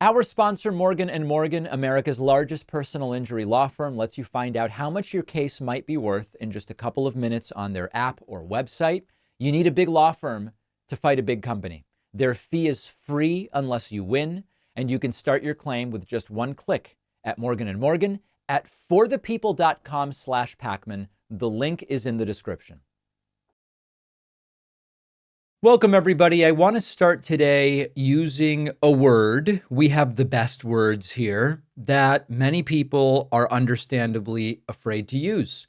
Our sponsor, Morgan & Morgan, America's largest personal injury law firm, lets you find out how much your case might be worth in just a couple of minutes on their app or website. You need a big law firm to fight a big company. Their fee is free unless you win, and you can start your claim with just one click at Morgan & Morgan at forthepeople.com/Pacman. The link is in the description. Welcome, everybody. I want to start today using a word. We have the best words here that many people are understandably afraid to use.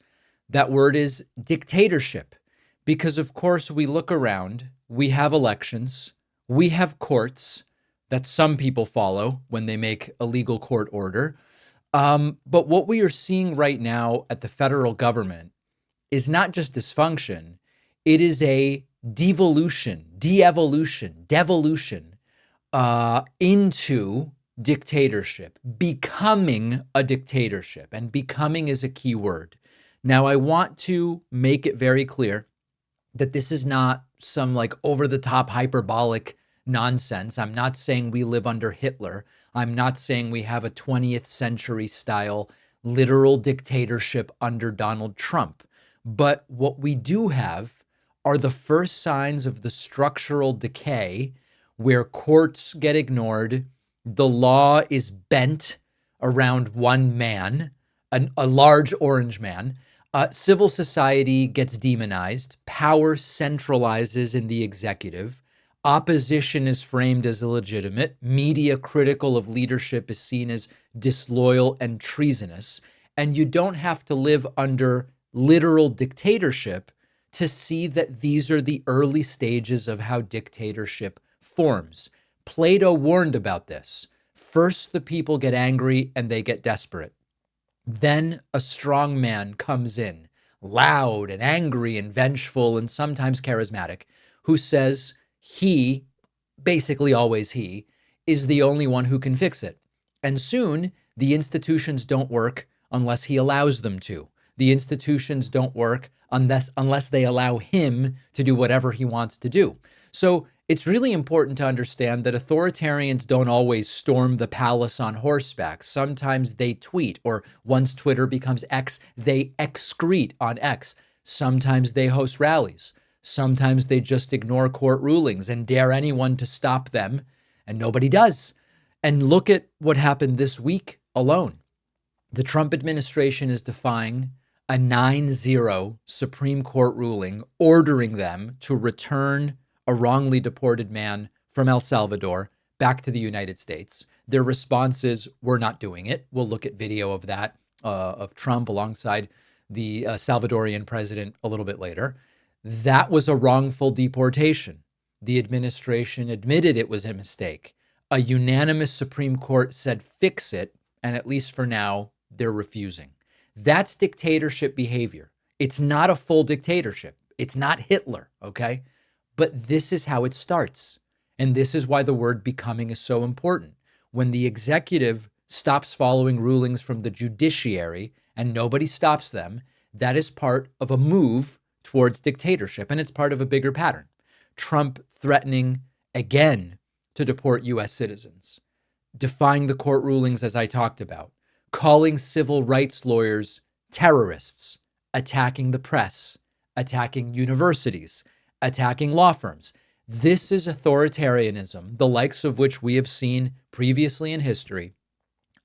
That word is dictatorship, because of course we look around, we have elections, we have courts that some people follow when they make a legal court order. But what we are seeing right now at the federal government is not just dysfunction, it is a devolution into dictatorship, becoming a dictatorship. And becoming is a key word. Now, I want to make it very clear that this is not some like over-the-top hyperbolic nonsense. I'm not saying we live under Hitler. I'm not saying we have a 20th century style literal dictatorship under Donald Trump. But what we do have are the first signs of the structural decay where courts get ignored, the law is bent around one man, a large orange man, civil society gets demonized, power centralizes in the executive, opposition is framed as illegitimate, media critical of leadership is seen as disloyal and treasonous, and you don't have to live under literal dictatorship to see that these are the early stages of how dictatorship forms. Plato warned about this. First, the people get angry and they get desperate. Then a strong man comes in, loud and angry and vengeful and sometimes charismatic, who says he, basically always he, is the only one who can fix it. And soon, the institutions don't work unless he allows them to. The institutions don't work unless they allow him to do whatever he wants to do. So it's really important to understand that authoritarians don't always storm the palace on horseback. Sometimes they tweet, or once Twitter becomes X, they excrete on X. Sometimes they host rallies. Sometimes they just ignore court rulings and dare anyone to stop them, and nobody does. And look at what happened this week alone. The Trump administration is defying a 9-0 Supreme Court ruling ordering them to return a wrongly deported man from El Salvador back to the United States. Their response is, we're not doing it. We'll look at video of that, of Trump alongside the Salvadorian president a little bit later. That was a wrongful deportation. The administration admitted it was a mistake. A unanimous Supreme Court said fix it, and at least for now, they're refusing. That's dictatorship behavior. It's not a full dictatorship. It's not Hitler, okay? But this is how it starts. And this is why the word becoming is so important. When the executive stops following rulings from the judiciary and nobody stops them, that is part of a move towards dictatorship. And it's part of a bigger pattern. Trump threatening again to deport U.S. citizens, defying the court rulings as I talked about, calling civil rights lawyers terrorists, attacking the press, attacking universities, attacking law firms. This is authoritarianism, the likes of which we have seen previously in history,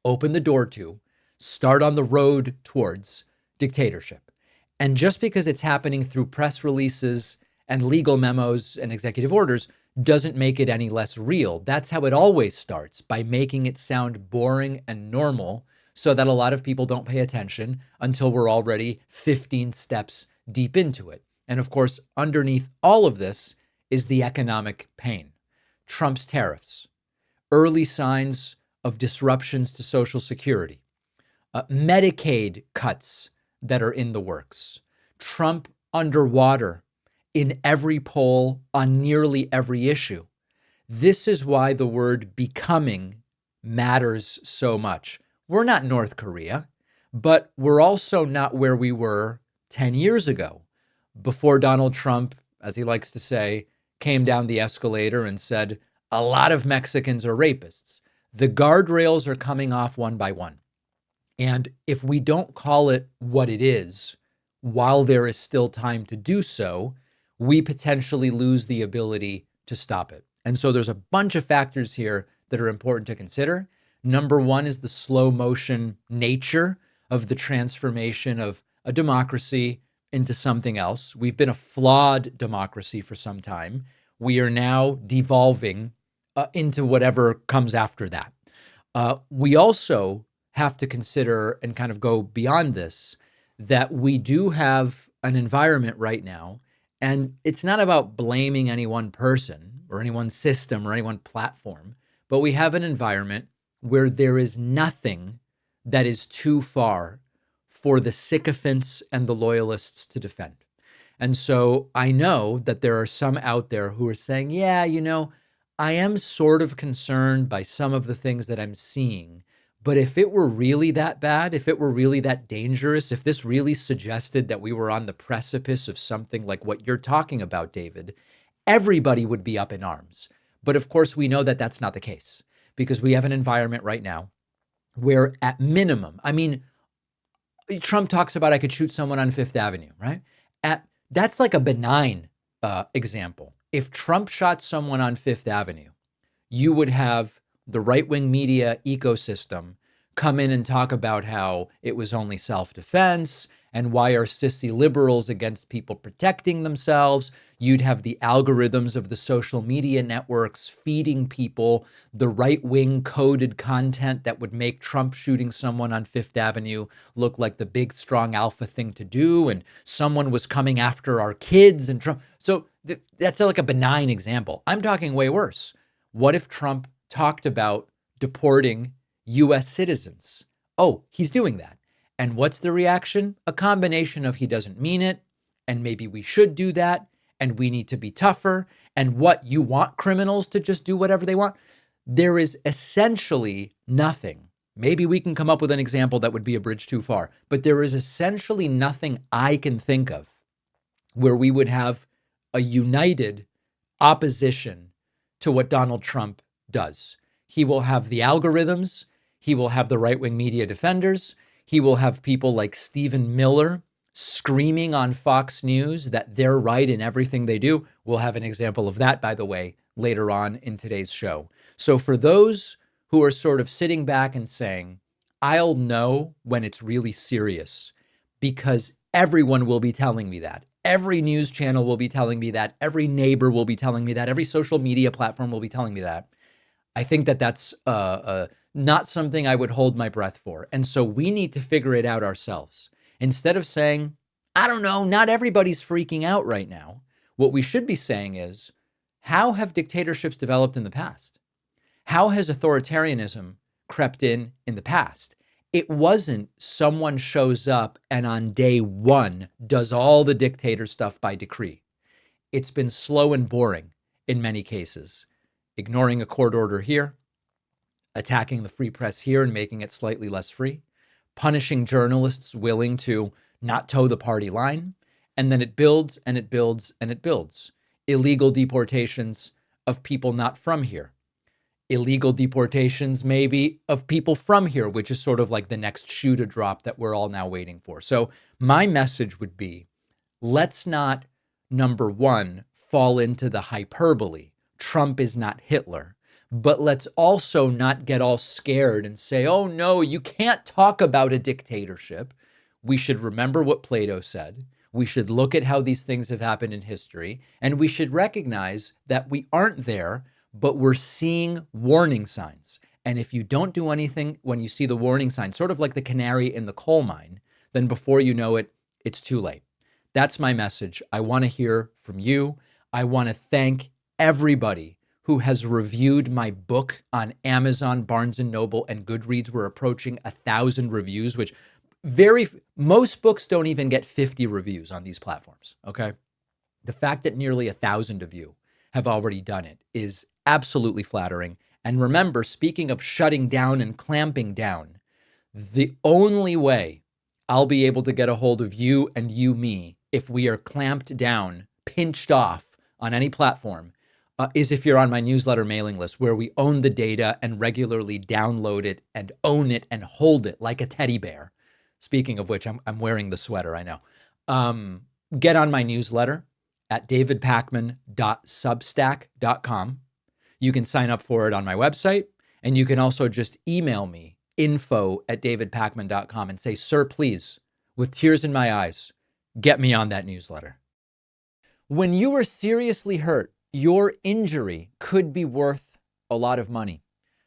open the door to, start on the road towards dictatorship. And just because it's happening through press releases and legal memos and executive orders doesn't make it any less real. That's how it always starts, by making it sound boring and normal, so that a lot of people don't pay attention until we're already 15 steps deep into it. And of course, underneath all of this is the economic pain. Trump's tariffs, early signs of disruptions to Social Security, Medicaid cuts that are in the works, Trump underwater in every poll on nearly every issue. This is why the word becoming matters so much. We're not North Korea, but we're also not where we were 10 years ago, before Donald Trump, as he likes to say, came down the escalator and said, a lot of Mexicans are rapists. The guardrails are coming off one by one. And if we don't call it what it is, while there is still time to do so, we potentially lose the ability to stop it. And so there's a bunch of factors here that are important to consider. Number one is the slow motion nature of the transformation of a democracy into something else. We've been a flawed democracy for some time. We are now devolving into whatever comes after that. We also have to consider and kind of go beyond this, that we do have an environment right now, and it's not about blaming any one person or any one system or any one platform, but we have an environment where there is nothing that is too far for the sycophants and the loyalists to defend. And so I know that there are some out there who are saying, yeah, I am sort of concerned by some of the things that I'm seeing. But if it were really that bad, if it were really that dangerous, if this really suggested that we were on the precipice of something like what you're talking about, David, everybody would be up in arms. But of course, we know that that's not the case, because we have an environment right now where at minimum, Trump talks about I could shoot someone on Fifth Avenue, right? That's like a benign example. If Trump shot someone on Fifth Avenue, you would have the right-wing media ecosystem come in and talk about how it was only self-defense and why are sissy liberals against people protecting themselves. You'd have the algorithms of the social media networks feeding people the right-wing coded content that would make Trump shooting someone on Fifth Avenue look like the big, strong alpha thing to do, and someone was coming after our kids and Trump. So that's like a benign example. I'm talking way worse. What if Trump talked about deporting U.S. citizens? Oh, he's doing that. And what's the reaction? A combination of he doesn't mean it, and maybe we should do that, and we need to be tougher, and what, you want criminals to just do whatever they want? There is essentially nothing. Maybe we can come up with an example that would be a bridge too far, but there is essentially nothing I can think of where we would have a united opposition to what Donald Trump does. He will have the algorithms. He will have the right-wing media defenders. He will have people like Stephen Miller screaming on Fox News that they're right in everything they do. We'll have an example of that, by the way, later on in today's show. So for those who are sort of sitting back and saying, I'll know when it's really serious, because everyone will be telling me that. Every news channel will be telling me that. Every neighbor will be telling me that. Every social media platform will be telling me that. I think that that's not something I would hold my breath for. And so we need to figure it out ourselves. Instead of saying, I don't know, not everybody's freaking out right now. What we should be saying is, how have dictatorships developed in the past? How has authoritarianism crept in the past? It wasn't someone shows up and on day one does all the dictator stuff by decree. It's been slow and boring in many cases. Ignoring a court order here, attacking the free press here and making it slightly less free, punishing journalists willing to not toe the party line, and then it builds and it builds and it builds. Illegal deportations of people not from here. Illegal deportations maybe of people from here, which is sort of like the next shoe to drop that we're all now waiting for. So my message would be, let's not, number one, fall into the hyperbole. Trump is not Hitler. But let's also not get all scared and say, oh no, you can't talk about a dictatorship. We should remember what Plato said. We should look at how these things have happened in history. And we should recognize that we aren't there, but we're seeing warning signs. And if you don't do anything when you see the warning sign, sort of like the canary in the coal mine, then before you know it, it's too late. That's my message. I want to hear from you. I want to thank everybody who has reviewed my book on Amazon, Barnes & Noble, and Goodreads. We're approaching 1,000 reviews, which most books don't even get 50 reviews on these platforms, okay? The fact that nearly 1,000 of you have already done it is absolutely flattering. And remember, speaking of shutting down and clamping down, the only way I'll be able to get a hold of you and me if we are clamped down, pinched off on any platform, is if you're on my newsletter mailing list, where we own the data and regularly download it and own it and hold it like a teddy bear. Speaking of which, I'm wearing the sweater, I know. Get on my newsletter at davidpakman.substack.com. You can sign up for it on my website, and you can also just email me, info@davidpakman.com, and say, sir, please, with tears in my eyes, get me on that newsletter. When you are seriously hurt, your injury could be worth a lot of money.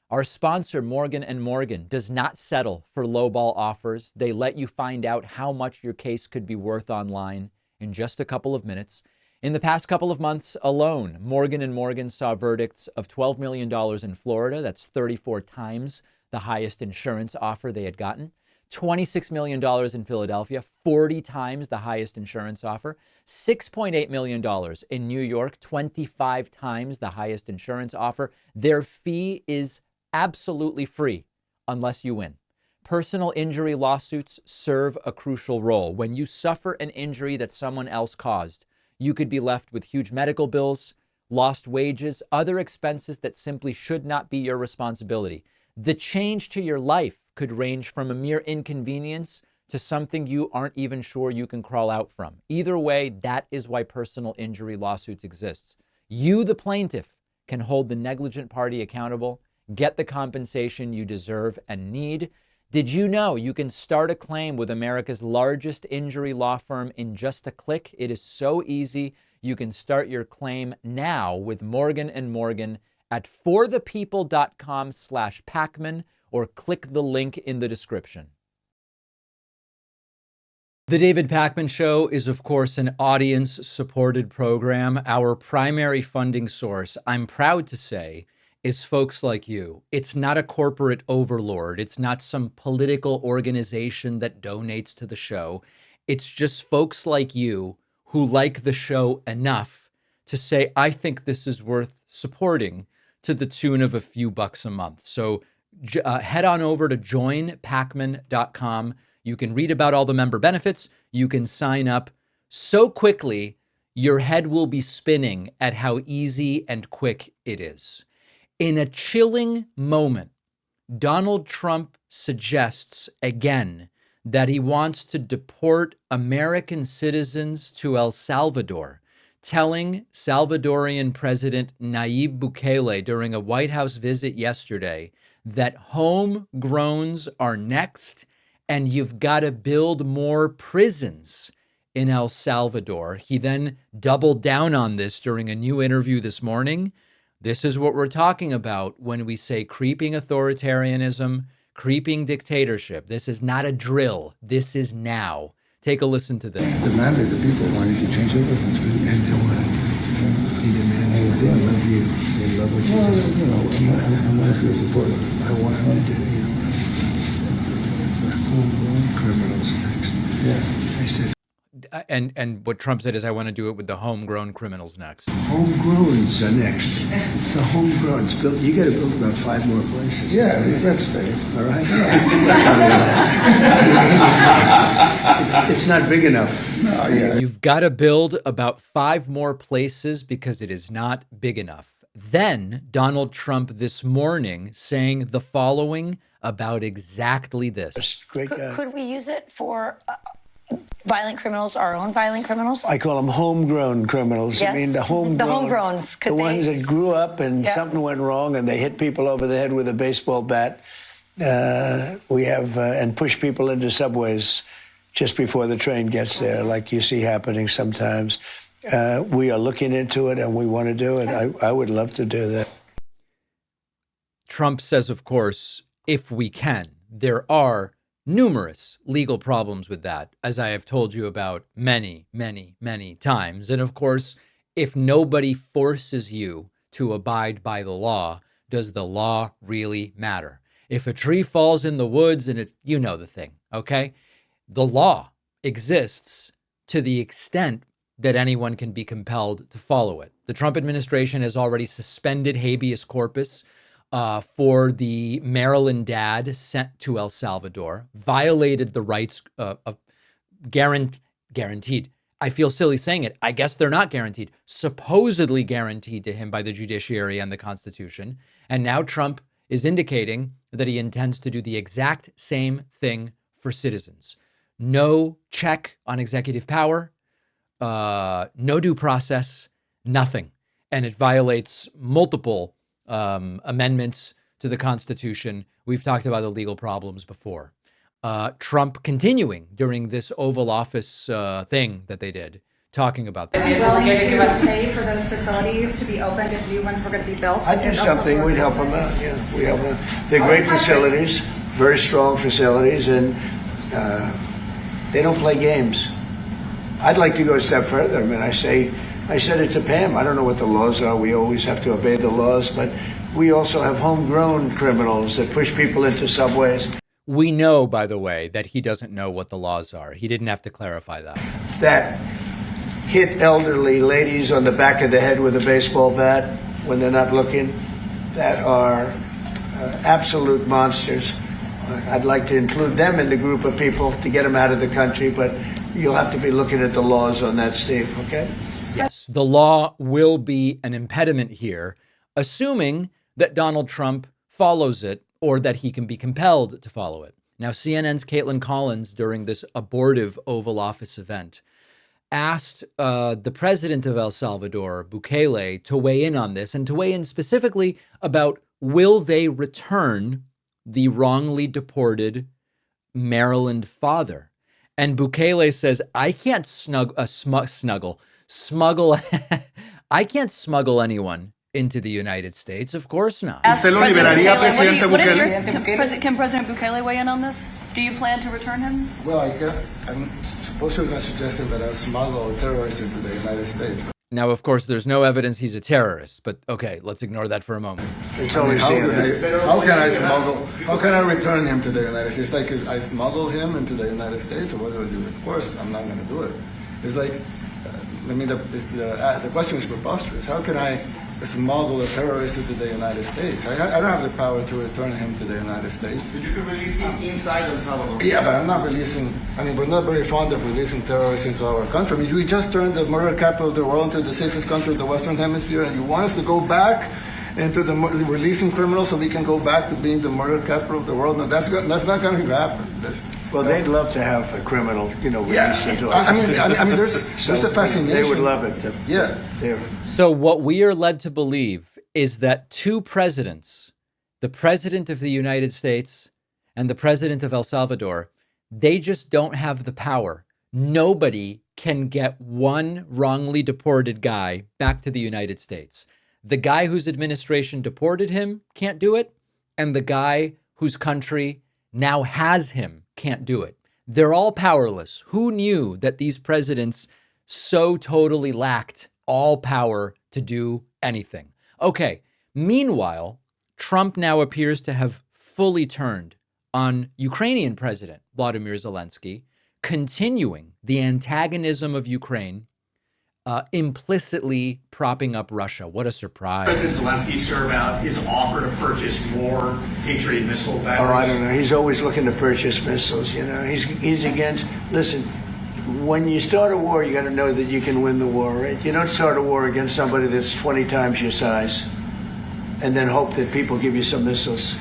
Our sponsor, Morgan & Morgan, does not settle for lowball offers. They let you find out how much your case could be worth online in just a couple of minutes. In the past couple of months alone, Morgan & Morgan saw verdicts of $12 million in Florida. That's 34 times the highest insurance offer they had gotten. $26 million in Philadelphia, 40 times the highest insurance offer. $6.8 million in New York, 25 times the highest insurance offer. Their fee is absolutely free unless you win. Personal injury lawsuits serve a crucial role. When you suffer an injury that someone else caused, you could be left with huge medical bills, lost wages, other expenses that simply should not be your responsibility. The change to your life could range from a mere inconvenience to something you aren't even sure you can crawl out from. Either way, that is why personal injury lawsuits exist. You, the plaintiff, can hold the negligent party accountable, get the compensation you deserve and need. Did you know you can start a claim with America's largest injury law firm in just a click? It is so easy. You can start your claim now with Morgan & Morgan at forthepeople.com/Pakman, or click the link in the description. The David Pakman Show is, of course, an audience-supported program. Our primary funding source, I'm proud to say, is folks like you. It's not a corporate overlord. It's not some political organization that donates to the show. It's just folks like you who like the show enough to say, I think this is worth supporting, to the tune of a few bucks a month. So head on over to joinpakman.com. You can read about all the member benefits. You can sign up so quickly, your head will be spinning at how easy and quick it is. In a chilling moment, Donald Trump suggests again that he wants to deport American citizens to El Salvador, telling Salvadorian President Nayib Bukele during a White House visit yesterday that homegrowns are next and you've got to build more prisons in El Salvador. He then doubled down on this during a new interview this morning. This is what we're talking about when we say creeping authoritarianism, creeping dictatorship. This is not a drill. This is now. Take a listen to this. Demanded the people wanted to change everything, and they wanted. He demanded they love you. They love what you do. You know, I'm not feel supportive. I want him to do, for homegrown criminals next. Yeah, I said. And what Trump said is, I want to do it with the homegrown criminals next. Homegrowns are next. The homegrowns. You got to build about 5 more places. Yeah, that's fair. All right. It's not big enough. No, yeah. You've got to build about 5 more places because it is not big enough. Then Donald Trump this morning saying the following about exactly this. Great guy. Could we use it for violent criminals, our own violent criminals? I call them homegrown criminals. Yes. I mean, the homegrowns. The ones that grew up and something went wrong and they hit people over the head with a baseball bat. We have, and push people into subways just before the train gets there, like you see happening sometimes. We are looking into it and we want to do it. I would love to do that. Trump says, of course, if we can. There are numerous legal problems with that, as I have told you about many, many, many times. And of course, if nobody forces you to abide by the law, does the law really matter? If a tree falls in the woods and you know the thing, okay? The law exists to the extent that anyone can be compelled to follow it. The Trump administration has already suspended habeas corpus for the Maryland dad sent to El Salvador, violated the rights of guaranteed I feel silly saying it. I guess they're not guaranteed, supposedly guaranteed to him by the judiciary and the Constitution. And now Trump is indicating that he intends to do the exact same thing for citizens. No check on executive power, no due process, nothing. And it violates multiple amendments to the Constitution. We've talked about the legal problems before. Trump continuing during this Oval Office thing that they did, talking about that. Are you willing to pay for those facilities to be opened if new ones were going to be built? I'd do something. We'd help them out. Yeah, we help them. They're great facilities, very strong facilities, and they don't play games. I'd like to go a step further. I mean, I said it to Pam. I don't know what the laws are. We always have to obey the laws, but we also have homegrown criminals that push people into subways. We know, by the way, that he doesn't know what the laws are. He didn't have to clarify that. That hit elderly ladies on the back of the head with a baseball bat when they're not looking, that are absolute monsters. I'd like to include them in the group of people to get them out of the country, but you'll have to be looking at the laws on that, Steve, okay? Yes, the law will be an impediment here, assuming that Donald Trump follows it or that he can be compelled to follow it. Now, CNN's Caitlin Collins, during this abortive Oval Office event, asked the president of El Salvador, Bukele, to weigh in on this and to weigh in specifically about will they return the wrongly deported Maryland father. And Bukele says, I can't smuggle. I can't smuggle anyone into the United States. Of course not. Can President Bukele weigh in on this? Do you plan to return him? Well, I'm supposed to be suggesting that I smuggle terrorists into the United States. Now, of course, there's no evidence he's a terrorist, but okay, let's ignore that for a moment. It's always how can I return him to the United States? Like, I smuggle him into the United States, or what do I do? Of course, I'm not going to do it. It's like, the question is preposterous. How can I smuggle a terrorist into the United States? I don't have the power to return him to the United States. So you can release him inside El Salvador? Yeah, but I'm not releasing, we're not very fond of releasing terrorists into our country. We just turned the murder capital of the world into the safest country of the Western Hemisphere, and you want us to go back into the releasing criminals so we can go back to being the murder capital of the world? No, that's not going to happen. Well, they'd love to have a criminal, released into there's a fascination. They would love it. Yeah. So what we are led to believe is that two presidents, the president of the United States and the president of El Salvador, they just don't have the power. Nobody can get one wrongly deported guy back to the United States. The guy whose administration deported him can't do it, and the guy whose country now has him can't do it. They're all powerless. Who knew that these presidents so totally lacked all power to do anything? Okay, meanwhile, Trump now appears to have fully turned on Ukrainian President Vladimir Zelensky, continuing the antagonism of Ukraine, implicitly propping up Russia. What a surprise. President Zelensky serve out his offer to purchase more Patriot missile batteries? Oh, I don't know. He's always looking to purchase missiles, He's against... Listen, when you start a war, you got to know that you can win the war, right? You don't start a war against somebody that's 20 times your size and then hope that people give you some missiles.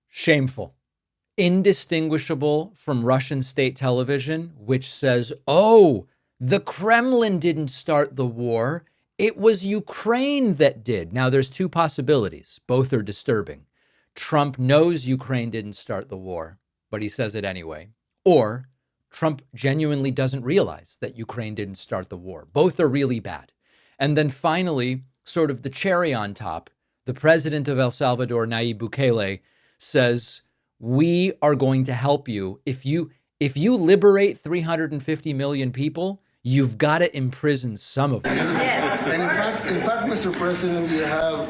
Shameful. Indistinguishable from Russian state television, which says, oh, the Kremlin didn't start the war. It was Ukraine that did. Now, there's two possibilities. Both are disturbing. Trump knows Ukraine didn't start the war, but he says it anyway. Or Trump genuinely doesn't realize that Ukraine didn't start the war. Both are really bad. And then finally, sort of the cherry on top, the president of El Salvador, Nayib Bukele, says, we are going to help you. If you liberate 350 million people, you've got to imprison some of them. And in fact, Mr. President, you have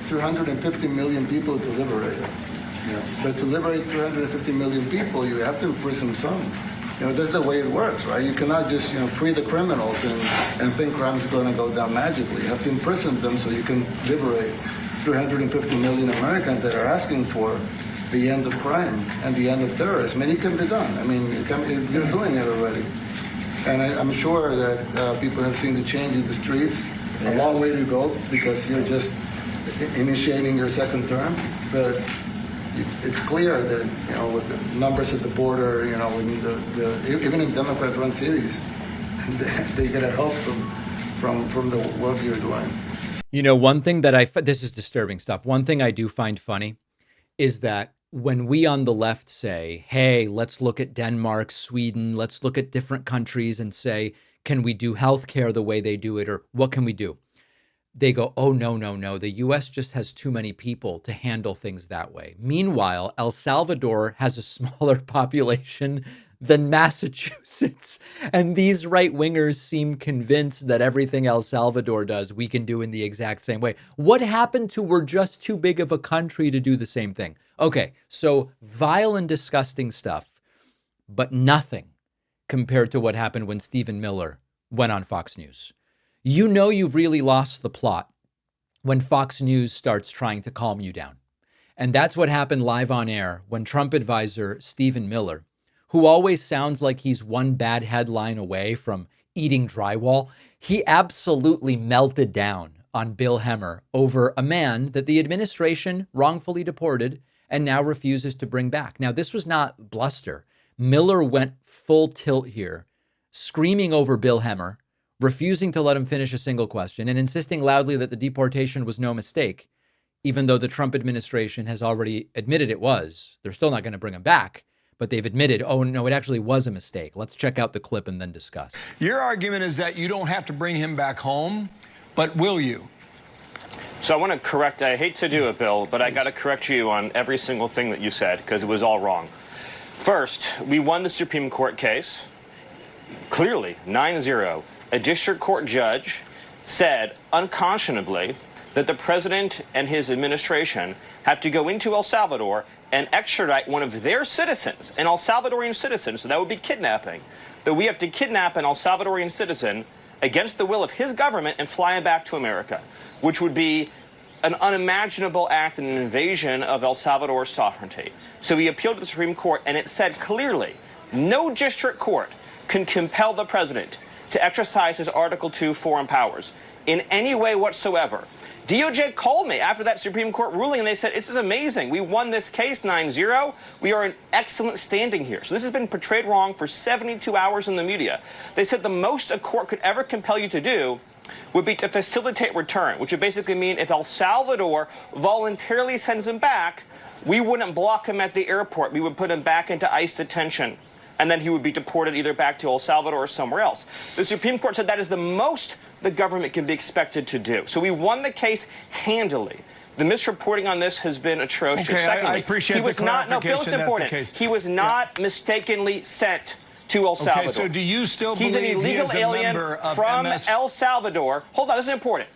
350 million people to liberate. Yes. But to liberate 350 million people, you have to imprison some. That's the way it works, right? You cannot just, free the criminals and think crime's going to go down magically. You have to imprison them so you can liberate 350 million Americans that are asking for the end of crime and the end of terrorism. It can be done. You're doing it already. And I'm sure that people have seen the change in the streets. A long way to go because you're just initiating your second term. But it's clear that, with the numbers at the border, when even in Democrat-run cities, they get a help from the work you're doing. One thing that this is disturbing stuff. One thing I do find funny is that when we on the left say, hey, let's look at Denmark, Sweden, let's look at different countries and say, can we do healthcare the way they do it, or what can we do? They go, oh, no. The U.S. just has too many people to handle things that way. Meanwhile, El Salvador has a smaller population than Massachusetts. And these right-wingers seem convinced that everything El Salvador does, we can do in the exact same way. What happened to we're just too big of a country to do the same thing? Okay, so vile and disgusting stuff, but nothing compared to what happened when Stephen Miller went on Fox News. You've really lost the plot when Fox News starts trying to calm you down. And that's what happened live on air when Trump advisor Stephen Miller, who always sounds like he's one bad headline away from eating drywall, he absolutely melted down on Bill Hemmer over a man that the administration wrongfully deported and now refuses to bring back. Now, this was not bluster. Miller went full tilt here, screaming over Bill Hemmer, refusing to let him finish a single question, and insisting loudly that the deportation was no mistake, even though the Trump administration has already admitted it was. They're still not going to bring him back, but they've admitted, oh, no, it actually was a mistake. Let's check out the clip and then discuss. Your argument is that you don't have to bring him back home, but will you? So I want to correct, I hate to do it, Bill, but I got to correct you on every single thing that you said because it was all wrong. First, we won the Supreme Court case, clearly, 9-0. A district court judge said unconscionably that the president and his administration have to go into El Salvador and extradite one of their citizens, an El Salvadorian citizen, so that would be kidnapping, that we have to kidnap an El Salvadorian citizen against the will of his government and fly him back to America, which would be an unimaginable act and an invasion of El Salvador's sovereignty. So he appealed to the Supreme Court, and it said clearly, no district court can compel the president to exercise his Article 2 foreign powers in any way whatsoever. DOJ called me after that Supreme Court ruling, and they said, this is amazing. We won this case 9-0. We are in excellent standing here. So this has been portrayed wrong for 72 hours in the media. They said the most a court could ever compel you to do would be to facilitate return, which would basically mean if El Salvador voluntarily sends him back, we wouldn't block him at the airport. We would put him back into ICE detention, and then he would be deported either back to El Salvador or somewhere else. The Supreme Court said that is the most the government can be expected to do. So we won the case handily. The misreporting on this has been atrocious. Okay, Secondly, I appreciate he was the not, no, clarification. Bill's important. He was not mistakenly sent to El Salvador. Okay, so do you still He's believe an illegal he is a alien member of from MS? El Salvador. Hold on, this is important.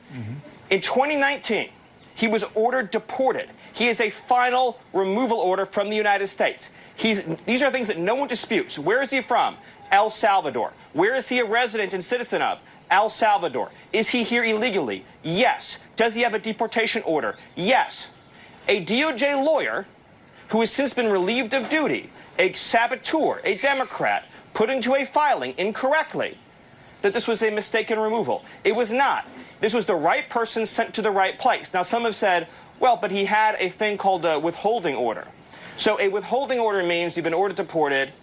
In 2019, he was ordered deported. He has a final removal order from the United States. These are things that no one disputes. Where is he from? El Salvador. Where is he a resident and citizen of? El Salvador. Is he here illegally? Yes. Does he have a deportation order? Yes. A DOJ lawyer who has since been relieved of duty, a saboteur, a Democrat, put into a filing incorrectly that this was a mistaken removal. It was not. This was the right person sent to the right place. Now, some have said, well, but he had a thing called a withholding order. So a withholding order means you've been ordered deported,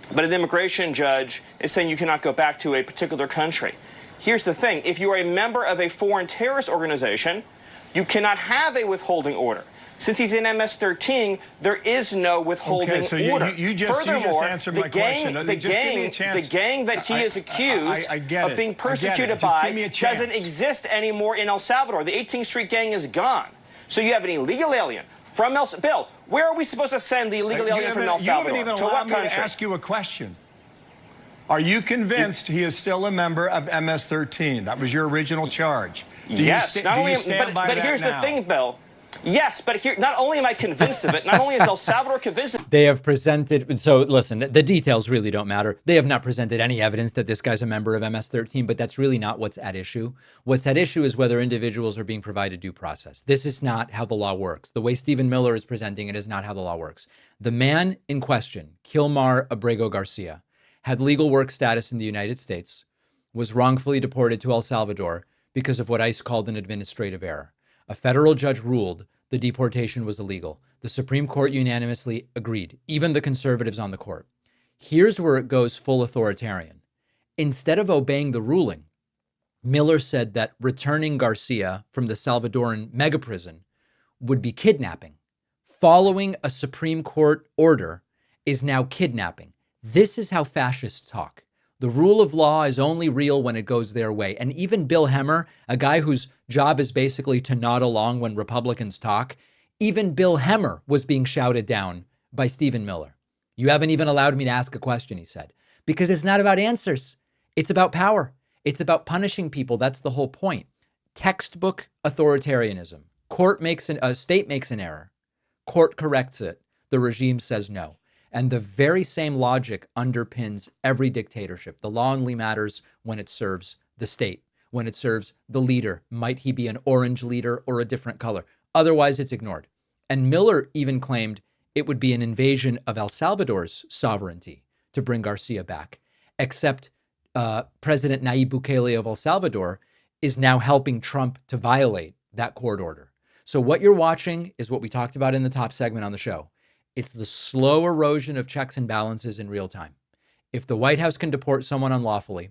but an immigration judge is saying you cannot go back to a particular country. Here's the thing. If you are a member of a foreign terrorist organization, you cannot have a withholding order. Since he's in MS-13, there is no withholding order. Furthermore, the gang that he is accused of being persecuted by doesn't exist anymore in El Salvador. The 18th Street gang is gone. So you have an illegal alien from Bill, where are we supposed to send the illegal alien from El Salvador? You haven't even allowed me to ask you a question. Are you convinced he is still a member of MS-13? That was your original charge. Yes. But here's the thing, Bill. Yes, but here, not only am I convinced of it, not only is El Salvador convinced of it. They have presented, so listen, the details really don't matter. They have not presented any evidence that this guy's a member of MS-13, but that's really not what's at issue. What's at issue is whether individuals are being provided due process. This is not how the law works. The way Stephen Miller is presenting it is not how the law works. The man in question, Kilmar Abrego Garcia, had legal work status in the United States, was wrongfully deported to El Salvador because of what ICE called an administrative error. A federal judge ruled the deportation was illegal. The Supreme Court unanimously agreed, even the conservatives on the court. Here's where it goes full authoritarian. Instead of obeying the ruling, Miller said that returning Garcia from the Salvadoran mega prison would be kidnapping. Following a Supreme Court order is now kidnapping. This is how fascists talk. The rule of law is only real when it goes their way. And even Bill Hemmer, a guy whose job is basically to nod along when Republicans talk, even Bill Hemmer was being shouted down by Stephen Miller. You haven't even allowed me to ask a question, he said, because it's not about answers. It's about power. It's about punishing people. That's the whole point. Textbook authoritarianism. State makes an error. Court corrects it. The regime says no. And the very same logic underpins every dictatorship. The law only matters when it serves the state, when it serves the leader. Might he be an orange leader or a different color? Otherwise, it's ignored. And Miller even claimed it would be an invasion of El Salvador's sovereignty to bring Garcia back. Except President Nayib Bukele of El Salvador is now helping Trump to violate that court order. So what you're watching is what we talked about in the top segment on the show. It's the slow erosion of checks and balances in real time. If the White House can deport someone unlawfully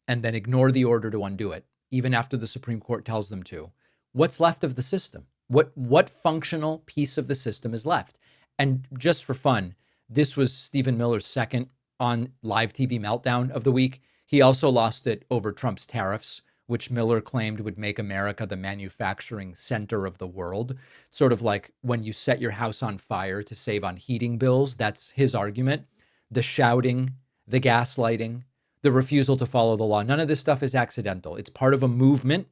and then ignore the order to undo it, even after the Supreme Court tells them to, what's left of the system? What functional piece of the system is left? And just for fun, this was Stephen Miller's second on live TV meltdown of the week. He also lost it over Trump's tariffs, which Miller claimed would make America the manufacturing center of the world. Sort of like when you set your house on fire to save on heating bills. That's his argument. The shouting, the gaslighting, the refusal to follow the law. None of this stuff is accidental. It's part of a movement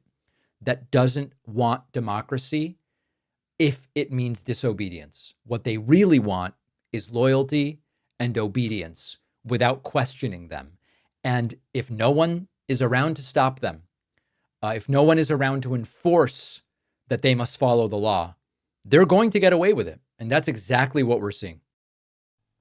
that doesn't want democracy if it means disobedience. What they really want is loyalty and obedience without questioning them. And if no one is around to stop them, if no one is around to enforce that they must follow the law, they're going to get away with it. And that's exactly what we're seeing.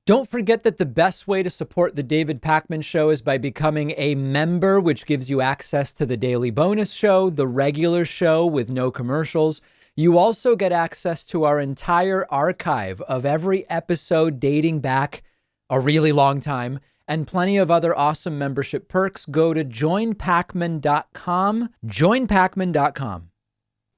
Don't forget that the best way to support the David Pakman Show is by becoming a member, which gives you access to the daily bonus show, the regular show with no commercials. You also get access to our entire archive of every episode dating back a really long time, and plenty of other awesome membership perks. Go to joinpakman.com, joinpakman.com.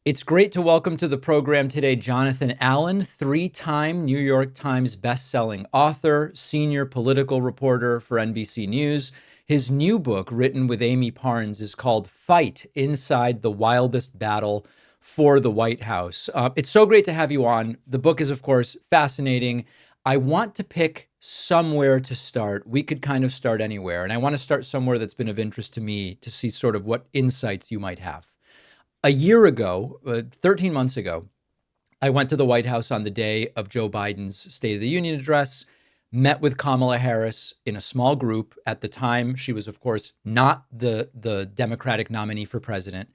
It's great to welcome to the program today Jonathan Allen, three-time New York Times bestselling author, senior political reporter for NBC News. His new book, written with Amy Parnes, is called Fight Inside the Wildest Battle for the White House. It's so great to have you on. The book is, of course, fascinating. I want to pick somewhere to start. We could kind of start anywhere. And I want to start somewhere that's been of interest to me to see sort of what insights you might have. A year ago, 13 months ago, I went to the White House on the day of Joe Biden's State of the Union address, met with Kamala Harris in a small group. At the time, she was, of course, not the Democratic nominee for president.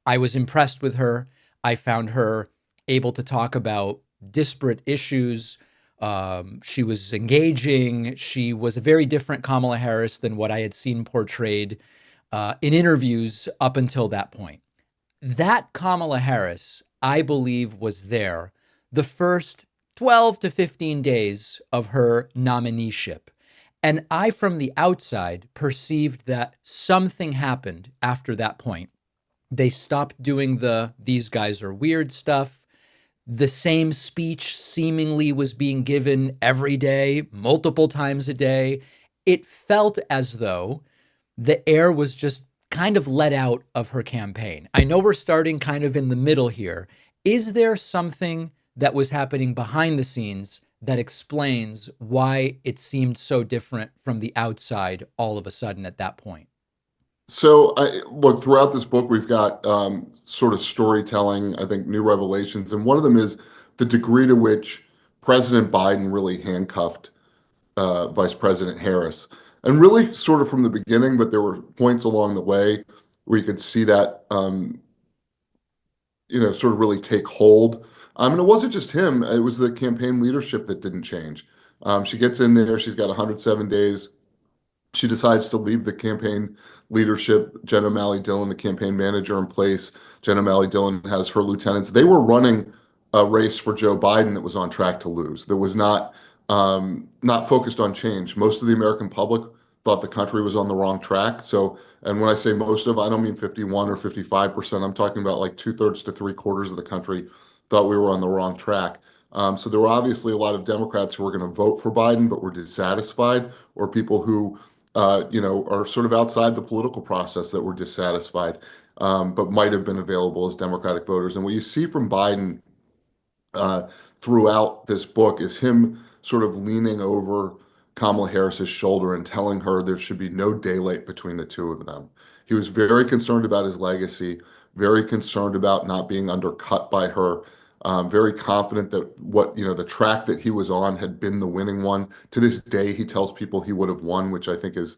I was impressed with her. I found her able to talk about disparate issues. She was engaging. She was a very different Kamala Harris than what I had seen portrayed in interviews up until that point. That Kamala Harris, I believe, was there the first 12 to 15 days of her nomineeship. And I, from the outside, perceived that something happened after that point. They stopped doing these guys are weird stuff. The same speech seemingly was being given every day, multiple times a day. It felt as though the air was just kind of let out of her campaign. I know we're starting kind of in the middle here. Is there something that was happening behind the scenes that explains why it seemed so different from the outside all of a sudden at that point? So, look, throughout this book, we've got sort of storytelling, I think, new revelations. And one of them is the degree to which President Biden really handcuffed Vice President Harris. And really sort of from the beginning, but there were points along the way where you could see that, sort of really take hold. And it wasn't just him. It was the campaign leadership that didn't change. She gets in there. She's got 107 days She decides to leave the campaign leadership, Jen O'Malley Dillon, the campaign manager, in place. Jen O'Malley Dillon has her lieutenants. They were running a race for Joe Biden that was on track to lose. That was not focused on change. Most of the American public thought the country was on the wrong track. So, and when I say most of, I don't mean 51 or 55%. I'm talking about like 2/3 to 3/4 of the country thought we were on the wrong track. So there were obviously a lot of Democrats who were going to vote for Biden but were dissatisfied, or people who are sort of outside the political process that were dissatisfied, but might have been available as Democratic voters. And what you see from Biden uh, throughout this book is him sort of leaning over Kamala Harris's shoulder and telling her there should be no daylight between the two of them. He was very concerned about his legacy, very concerned about not being undercut by her. Very confident that the track that he was on had been the winning one. To this day, he tells people he would have won, which I think is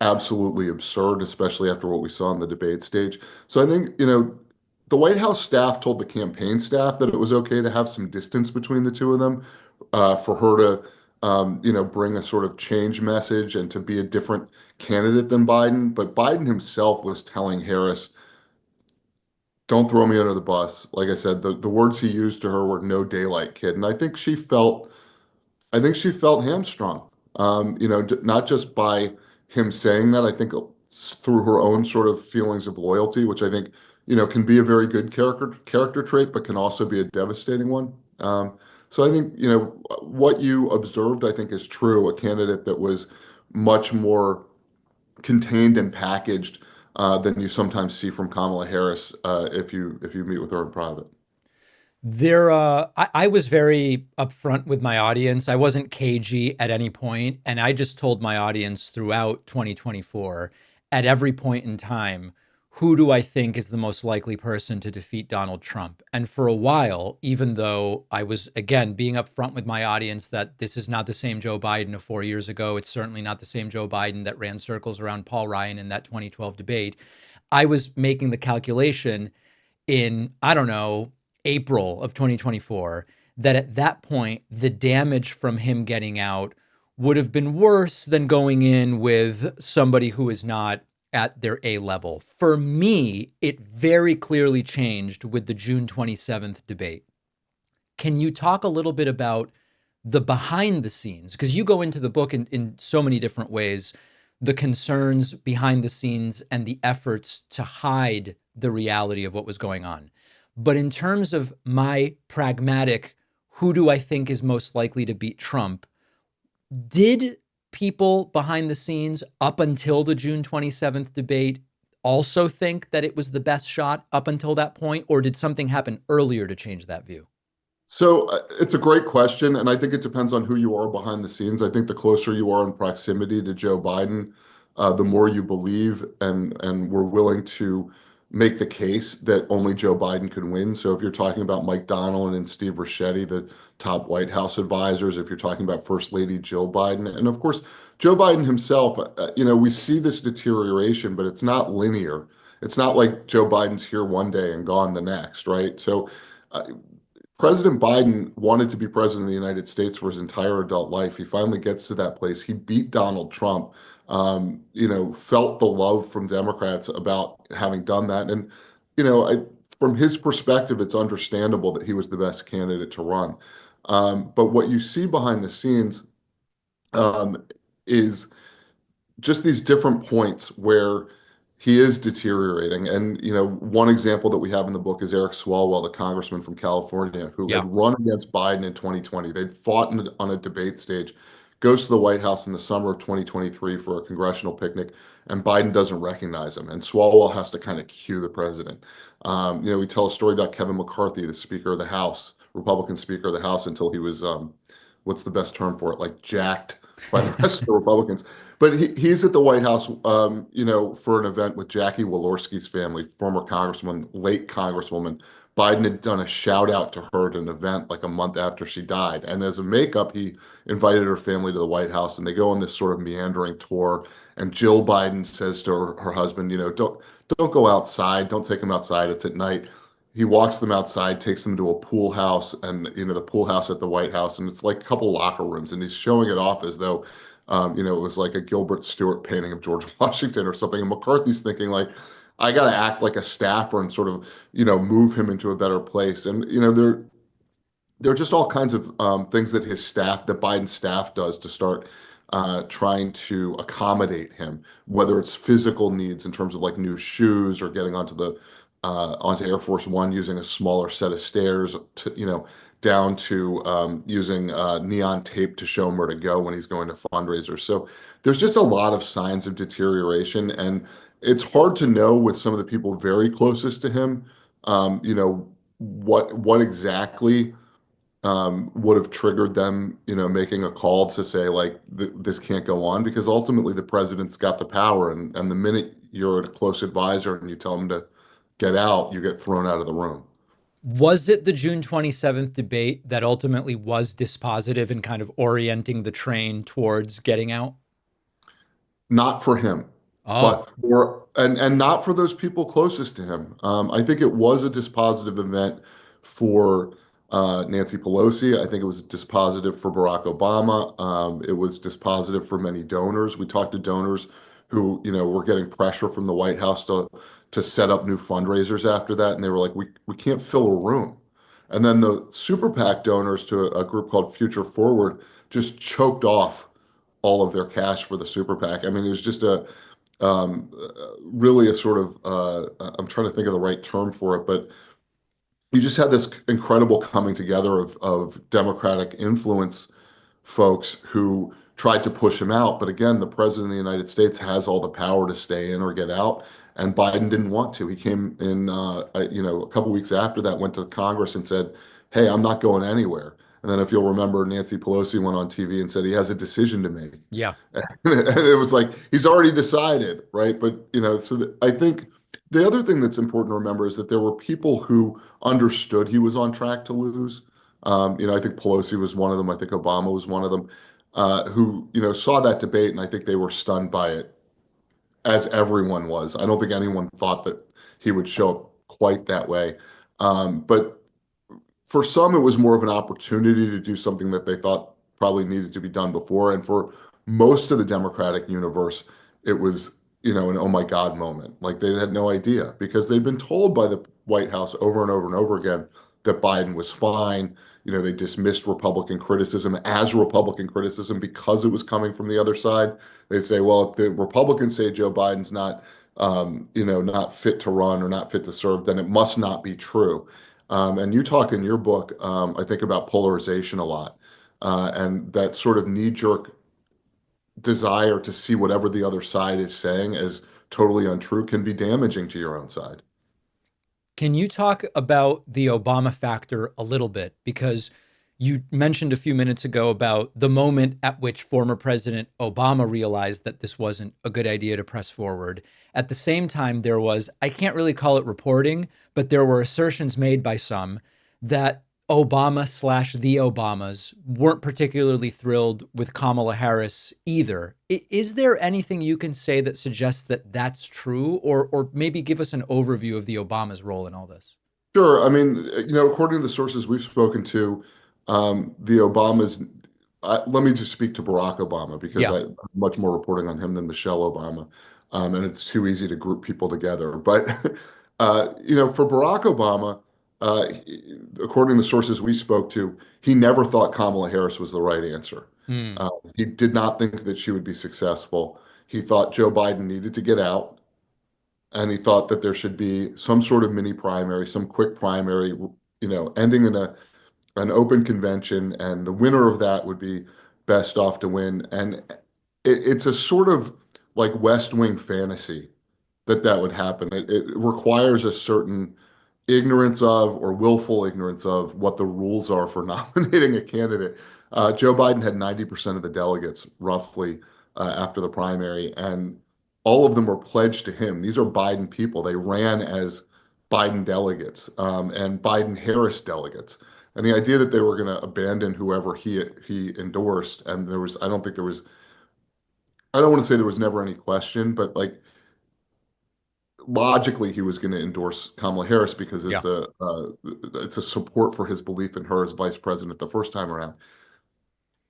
absolutely absurd, especially after what we saw on the debate stage. So I think, the White House staff told the campaign staff that it was okay to have some distance between the two of them, for her to, bring a sort of change message and to be a different candidate than Biden. But Biden himself was telling Harris, don't throw me under the bus. Like I said, the words he used to her were "no daylight, kid." And I think she felt hamstrung. Not just by him saying that. I think through her own sort of feelings of loyalty, which I think can be a very good character trait, but can also be a devastating one. So I think what you observed, I think, is true. A candidate that was much more contained and packaged than you sometimes see from Kamala Harris if you meet with her in private. I was very upfront with my audience. I wasn't cagey at any point, and I just told my audience throughout 2024, at every point in time, who do I think is the most likely person to defeat Donald Trump? And for a while, even though I was, again, being upfront with my audience that this is not the same Joe Biden of 4 years ago, it's certainly not the same Joe Biden that ran circles around Paul Ryan in that 2012 debate, I was making the calculation in, I don't know, April of 2024, that at that point, the damage from him getting out would have been worse than going in with somebody who is not at their A level. For me, it very clearly changed with the June 27th debate. Can you talk a little bit about the behind the scenes? Because you go into the book in so many different ways, the concerns behind the scenes and the efforts to hide the reality of what was going on. But in terms of my pragmatic, who do I think is most likely to beat Trump, did people behind the scenes up until the June 27th debate also think that it was the best shot up until that point, or did something happen earlier to change that view? So it's a great question, and I think it depends on who you are behind the scenes. I think the closer you are in proximity to Joe Biden, the more you believe and we're willing to make the case that only Joe Biden could win. So if you're talking about Mike Donilon and Steve Ricchetti, the top White House advisors, if you're talking about First Lady Jill Biden, and of course, Joe Biden himself, we see this deterioration, but it's not linear. It's not like Joe Biden's here one day and gone the next, right? So President Biden wanted to be president of the United States for his entire adult life. He finally gets to that place. He beat Donald Trump, felt the love from Democrats about having done that. And, from his perspective, it's understandable that he was the best candidate to run. But what you see behind the scenes is just these different points where he is deteriorating. And, one example that we have in the book is Eric Swalwell, the congressman from California, who had run against Biden in 2020. They'd fought on a debate stage, goes to the White House in the summer of 2023 for a congressional picnic, and Biden doesn't recognize him. And Swalwell has to kind of cue the president. We tell a story about Kevin McCarthy, the Speaker of the House, Republican Speaker of the House, until he was, what's the best term for it? Like jacked by the rest of the Republicans. But he's at the White House, for an event with Jackie Walorski's family, former congresswoman, late congresswoman. Biden had done a shout out to her at an event like a month after she died. And as a makeup, he invited her family to the White House, and they go on this sort of meandering tour. And Jill Biden says to her husband, don't go outside. Don't take him outside. It's at night. He walks them outside, takes them to a pool house, and the pool house at the White House, and it's like a couple locker rooms, and he's showing it off as though It was like a Gilbert Stuart painting of George Washington or something. And McCarthy's thinking like, I got to act like a staffer and sort of, move him into a better place. And, there are just all kinds of things that that Biden's staff does to start trying to accommodate him, whether it's physical needs in terms of like new shoes or getting onto Air Force One using a smaller set of stairs, down to using neon tape to show him where to go when he's going to fundraisers. So there's just a lot of signs of deterioration, and it's hard to know with some of the people very closest to him, what exactly would have triggered them, making a call to say like this can't go on, because ultimately the president's got the power, and the minute you're a close advisor and you tell him to get out, you get thrown out of the room. Was it the June 27th debate that ultimately was dispositive in kind of orienting the train towards getting out? Not for him, but and not for those people closest to him. I think it was a dispositive event for Nancy Pelosi. I think it was dispositive for Barack Obama. It was dispositive for many donors. We talked to donors who, were getting pressure from the White House to set up new fundraisers after that, and they were like, we can't fill a room. And then the super PAC donors to a group called Future Forward just choked off all of their cash for the super PAC. I mean, it was just really a sort of I'm trying to think of the right term for it, but you just had this incredible coming together of Democratic influence folks who tried to push him out. But again, the president of the United States has all the power to stay in or get out, and Biden didn't want to. He came in, a couple weeks after that, went to Congress and said, "Hey, I'm not going anywhere." And then, if you'll remember, Nancy Pelosi went on TV and said he has a decision to make. Yeah. And it was like, he's already decided, right? But, I think the other thing that's important to remember is that there were people who understood he was on track to lose. I think Pelosi was one of them. I think Obama was one of them, who, saw that debate, and I think they were stunned by it, as everyone was. I don't think anyone thought that he would show up quite that way. But for some, it was more of an opportunity to do something that they thought probably needed to be done before. And for most of the Democratic universe, it was, an oh my God moment. Like, they had no idea, because they'd been told by the White House over and over and over again that Biden was fine. They dismissed Republican criticism as Republican criticism because it was coming from the other side. They say, well, if the Republicans say Joe Biden's not, not fit to run or not fit to serve, then it must not be true. And you talk in your book, I think, about polarization a lot, and that sort of knee-jerk desire to see whatever the other side is saying as totally untrue can be damaging to your own side. Can you talk about the Obama factor a little bit? Because you mentioned a few minutes ago about the moment at which former President Obama realized that this wasn't a good idea to press forward. At the same time, there was, I can't really call it reporting, but there were assertions made by some that Obama/the Obamas weren't particularly thrilled with Kamala Harris either. Is there anything you can say that suggests that that's true, or maybe give us an overview of the Obamas' role in all this? Sure. I mean, according to the sources we've spoken to, the Obamas, let me just speak to Barack Obama, because I'm much more reporting on him than Michelle Obama. And it's too easy to group people together. But, for Barack Obama, according to the sources we spoke to, he never thought Kamala Harris was the right answer. He did not think that she would be successful. He thought Joe Biden needed to get out, and he thought that there should be some sort of mini primary, some quick primary, ending in an open convention, and the winner of that would be best off to win. And it's a sort of like West Wing fantasy that would happen. It requires a certain ignorance of, or willful ignorance of, what the rules are for nominating a candidate. Joe Biden had 90% of the delegates, roughly, after the primary, and all of them were pledged to him. These are Biden people. They ran as Biden delegates, and Biden-Harris delegates. And the idea that they were going to abandon whoever he endorsed, and I don't want to say there was never any question, but like, logically, he was going to endorse Kamala Harris because it's a support for his belief in her as vice president the first time around.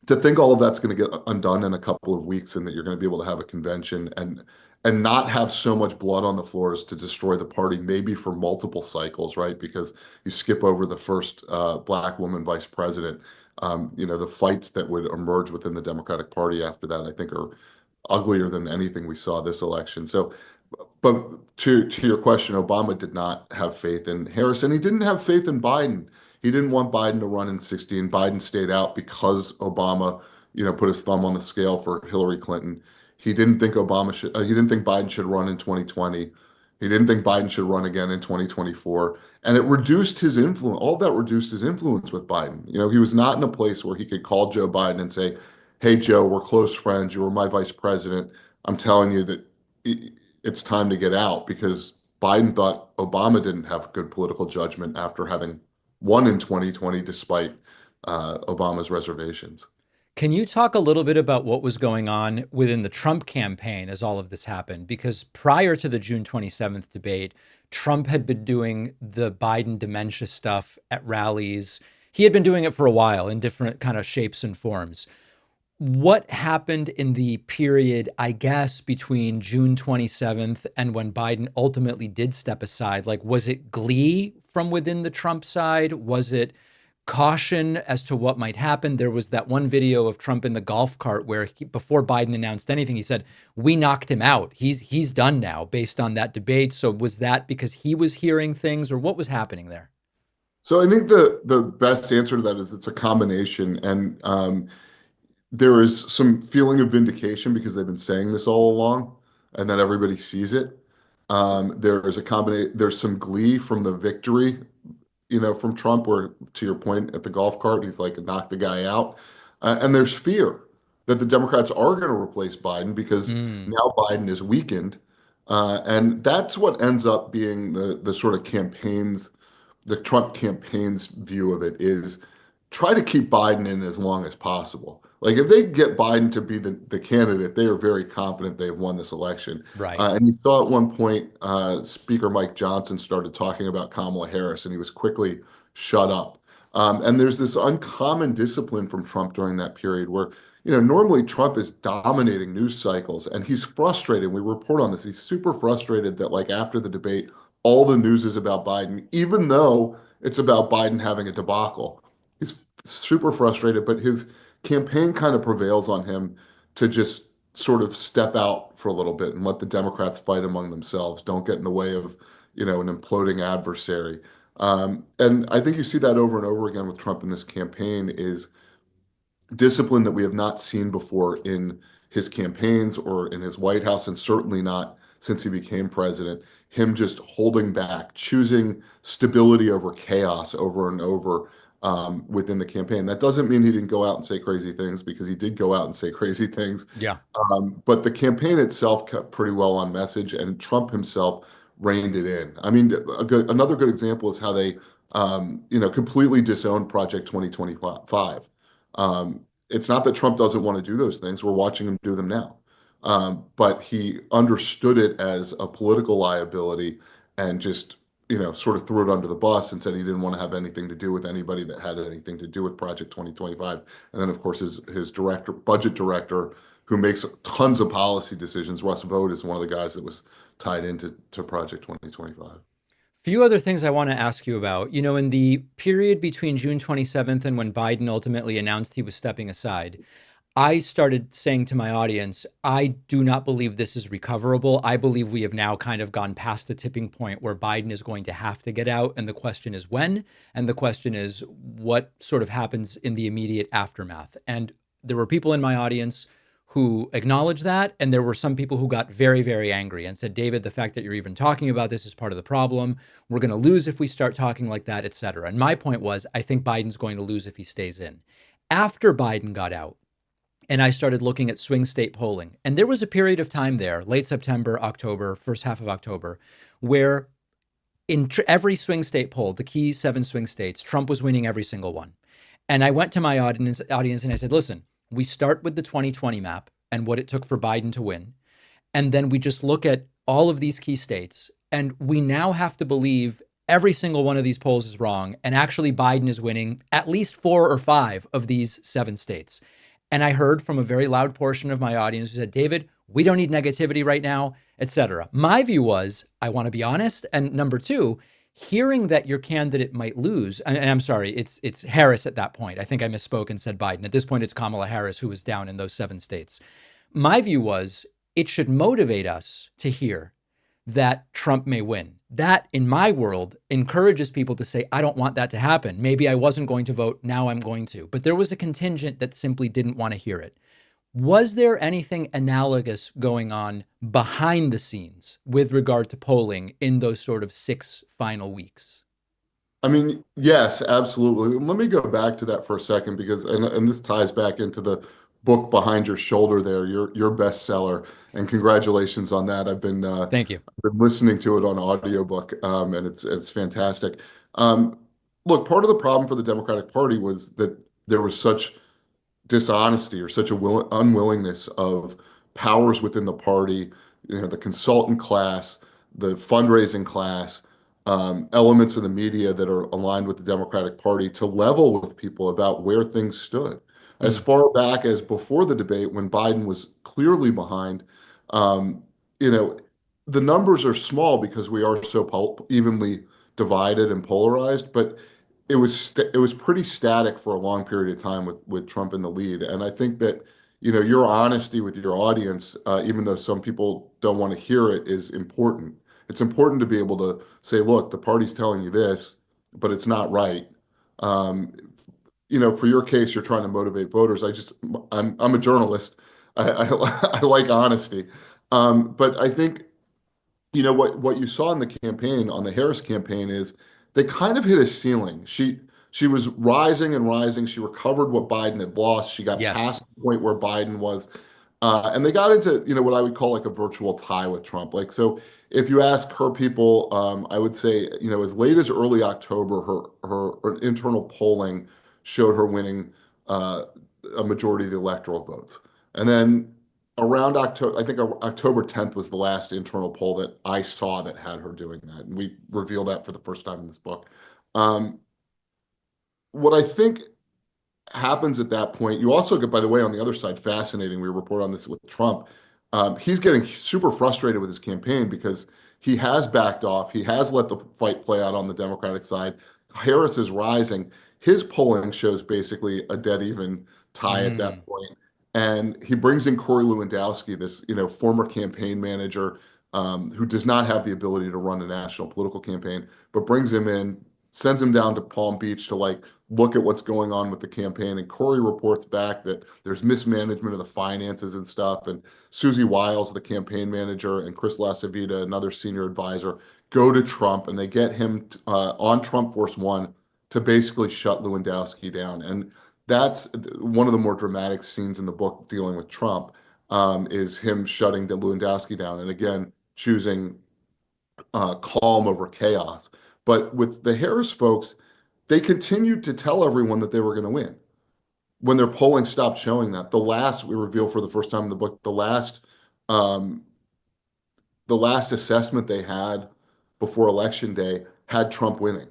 to think all of that's going to get undone in a couple of weeks and that you're going to be able to have a convention and not have so much blood on the floors to destroy the party, maybe for multiple cycles, right? Because you skip over the first Black woman vice president. The fights that would emerge within the Democratic Party after that, I think, are uglier than anything we saw this election. So, but to your question, Obama did not have faith in Harris, and he didn't have faith in Biden. He didn't want Biden to run in 2016. Biden stayed out because Obama, put his thumb on the scale for Hillary Clinton. He didn't think he didn't think Biden should run in 2020. He didn't think Biden should run again in 2024. And it reduced his influence. All that reduced his influence with Biden. He was not in a place where he could call Joe Biden and say, hey, Joe, we're close friends. You were my vice president. I'm telling you that it's time to get out, because Biden thought Obama didn't have good political judgment after having won in 2020, despite Obama's reservations. Can you talk a little bit about what was going on within the Trump campaign as all of this happened? Because prior to the June 27th debate, Trump had been doing the Biden dementia stuff at rallies. He had been doing it for a while in different kind of shapes and forms. What happened in the period, I guess, between June 27th and when Biden ultimately did step aside? Like, was it glee from within the Trump side? Was it caution as to what might happen? There was that one video of Trump in the golf cart where before Biden announced anything, he said, we knocked him out. He's done now based on that debate. So was that because he was hearing things, or what was happening there? So I think the best answer to that is it's a combination. And there is some feeling of vindication because they've been saying this all along and that everybody sees it. There's some glee from the victory, from Trump, where, to your point at the golf cart, he's like, knock the guy out. And there's fear that the Democrats are going to replace Biden because now Biden is weakened. And that's what ends up being the sort of campaigns, the Trump campaign's view of it is try to keep Biden in as long as possible. Like, if they get Biden to be the candidate, they are very confident they've won this election. Right. And you saw at one point, Speaker Mike Johnson started talking about Kamala Harris, and he was quickly shut up. And there's this uncommon discipline from Trump during that period where, normally Trump is dominating news cycles, and he's frustrated. We report on this. He's super frustrated that, like, after the debate, all the news is about Biden, even though it's about Biden having a debacle. He's super frustrated, but his campaign kind of prevails on him to just sort of step out for a little bit and let the Democrats fight among themselves. Don't get in the way of, an imploding adversary. And I think you see that over and over again with Trump in this campaign is discipline that we have not seen before in his campaigns or in his White House, and certainly not since he became president. Him just holding back, choosing stability over chaos over and over within the campaign. That doesn't mean he didn't go out and say crazy things, because he did go out and say crazy things. Yeah. But the campaign itself kept pretty well on message, and Trump himself reined it in. I mean, another good example is how they, completely disowned Project 2025. It's not that Trump doesn't want to do those things. We're watching him do them now. But he understood it as a political liability and just sort of threw it under the bus and said he didn't want to have anything to do with anybody that had anything to do with Project 2025. And then, of course, his budget director, who makes tons of policy decisions, Russ Vought, is one of the guys that was tied into Project 2025. Few other things I want to ask you about. In the period between June 27th and when Biden ultimately announced he was stepping aside, I started saying to my audience, I do not believe this is recoverable. I believe we have now kind of gone past the tipping point where Biden is going to have to get out. And the question is when, and the question is what sort of happens in the immediate aftermath. And there were people in my audience who acknowledged that. And there were some people who got very, very angry and said, David, the fact that you're even talking about this is part of the problem. We're going to lose if we start talking like that, et cetera. And my point was, I think Biden's going to lose if he stays in. After Biden got out, and I started looking at swing state polling. And there was a period of time there, late September, October, first half of October, where in every swing state poll, the key 7 swing states, Trump was winning every single one. And I went to my audience and I said, listen, we start with the 2020 map and what it took for Biden to win. And then we just look at all of these key states. And we now have to believe every single one of these polls is wrong. And actually Biden is winning at least 4 or 5 of these 7 states. And I heard from a very loud portion of my audience who said, David, we don't need negativity right now, etc. My view was, I want to be honest. And number two, hearing that your candidate might lose, and I'm sorry, it's Harris at that point. I think I misspoke and said Biden. At this point, it's Kamala Harris who was down in those 7 states. My view was it should motivate us to hear that Trump may win. That, in my world, encourages people to say, I don't want that to happen. Maybe I wasn't going to vote. Now I'm going to. But there was a contingent that simply didn't want to hear it. Was there anything analogous going on behind the scenes with regard to polling in those sort of 6 final weeks? I mean, yes, absolutely. Let me go back to that for a second because, and this ties back into the book behind your shoulder there, your bestseller, and congratulations on that. Thank you. I've been listening to it on audiobook, and it's fantastic. Look, part of the problem for the Democratic Party was that there was such dishonesty or such a unwillingness of powers within the party, the consultant class, the fundraising class, elements of the media that are aligned with the Democratic Party to level with people about where things stood. As far back as before the debate, when Biden was clearly behind, the numbers are small because we are so evenly divided and polarized, but it was pretty static for a long period of time with Trump in the lead. And I think that, your honesty with your audience, even though some people don't want to hear it, is important. It's important to be able to say, look, the party's telling you this, but it's not right. For your case, you're trying to motivate voters. I'm a journalist. I like honesty. But I think, what you saw in the campaign, on the Harris campaign, is they kind of hit a ceiling. She was rising and rising. She recovered what Biden had lost. She got past the point where Biden was. And they got into, what I would call like a virtual tie with Trump. Like, so if you ask her people, I would say, as late as early October, her internal polling showed her winning a majority of the electoral votes. And then around October, I think October 10th was the last internal poll that I saw that had her doing that. And we reveal that for the first time in this book. What I think happens at that point, you also get, by the way, on the other side, fascinating, we report on this with Trump, he's getting super frustrated with his campaign because he has backed off. He has let the fight play out on the Democratic side. Harris is rising. His polling shows basically a dead even tie at that point. And he brings in Corey Lewandowski, this former campaign manager who does not have the ability to run a national political campaign, but brings him in, sends him down to Palm Beach to look at what's going on with the campaign. And Corey reports back that there's mismanagement of the finances and stuff. And Susie Wiles, the campaign manager, and Chris Lasavita, another senior advisor, go to Trump and they get him on Trump Force One to basically shut Lewandowski down. And that's one of the more dramatic scenes in the book dealing with Trump, is him shutting Lewandowski down. And again, choosing calm over chaos. But with the Harris folks, they continued to tell everyone that they were going to win. When their polling stopped showing that, we reveal for the first time in the book, the last assessment they had before Election Day had Trump winning.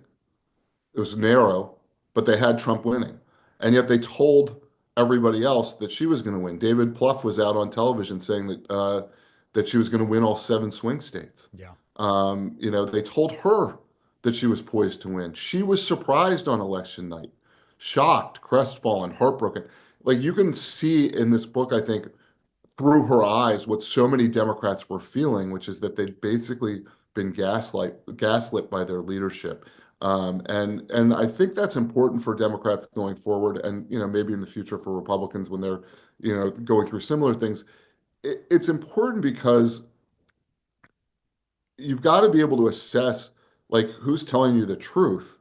It was narrow, but they had Trump winning. And yet they told everybody else that she was going to win. David Plouffe was out on television saying that she was going to win all 7 swing states. Yeah. They told her that she was poised to win. She was surprised on election night, shocked, crestfallen, heartbroken. Like, you can see in this book, I think, through her eyes, what so many Democrats were feeling, which is that they'd basically been gaslit by their leadership. And I think that's important for Democrats going forward, and maybe in the future for Republicans when they're going through similar things. It's important because you've got to be able to assess who's telling you the truth